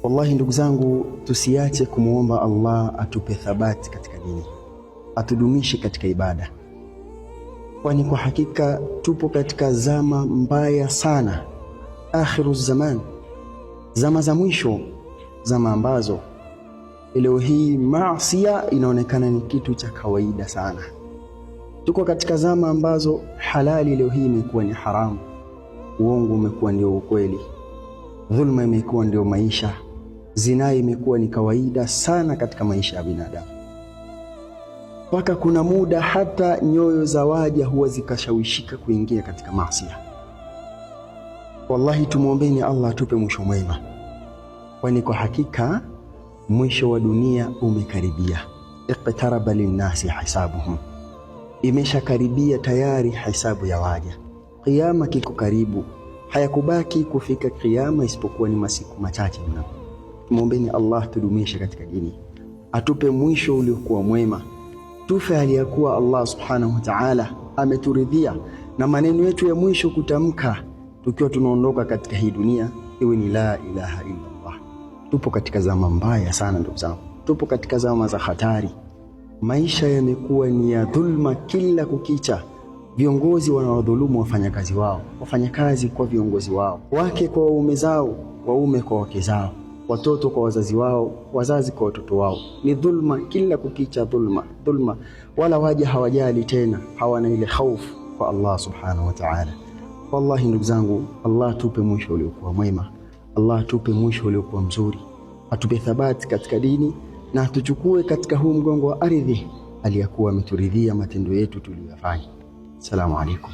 Wallahi ndugu zangu, tusiache kumuomba Allah atupe thabati katika dini, atudumishe katika ibada, kwani kwa hakika tupo katika zama mbaya sana, akhiru zaman, zama za mwisho, zama ambazo leo hii maasiya inaonekana ni kitu cha kawaida sana. Tuko katika zama ambazo halali leo hii imekuwa ni haramu, uongo umekuwa ndio ukweli, dhulma imekuwa ndio maisha, zinaa imekuwa ni kawaida sana katika maisha ya binadamu. Mpaka kuna muda hata nyoyo za waja huwa zikashawishika kuingia katika maasiya. Wallahi tumuombeeni Allah atupe mwisho mwema, kwani kwa hakika mwisho wa dunia umekaribia. Iqtaraba linnasi hisabuhum, imeshakaribia tayari hisabu ya waja. Kiyama kiko karibu, hayakubaki kufika kiyama isipokuwa ni masiku machache mno. Tumuombeeni Allah tudumishe katika dini, atupe mwisho uliokuwa mwema, tufe aliyakuwa Allah subhanahu wa ta'ala ameturidhia, na maneno yetu ya mwisho kutamka tukiwa tunaondoka katika hii dunia iwe ni la ilaha illa Allah. Tupo katika zama mbaya sana ndugu zangu, tupo katika zama za hatari. Maisha yamekuwa ni ya dhulma kila kukicha. Viongozi wanawadhulumu wafanyakazi wao, wafanyakazi kwa viongozi wao, wake kwa waume zao, waume kwa wake zao, watoto kwa wazazi wao, wazazi kwa watoto wao. Ni dhulma kila kukicha, dhulma, dhulma. Wala waja hawajali tena, hawana ile hofu kwa Allah subhanahu wa ta'ala. Wallahi ndugu zangu, Allah tupe mwisho uliokuwa mwema, Allah tupe mwisho uliokuwa mzuri, atupe thabati katika dini, na tuchukue katika huu mgongo wa ardhi aliyakuwa ameturidhia matendo yetu tuliyofanya. Assalamu alaikum.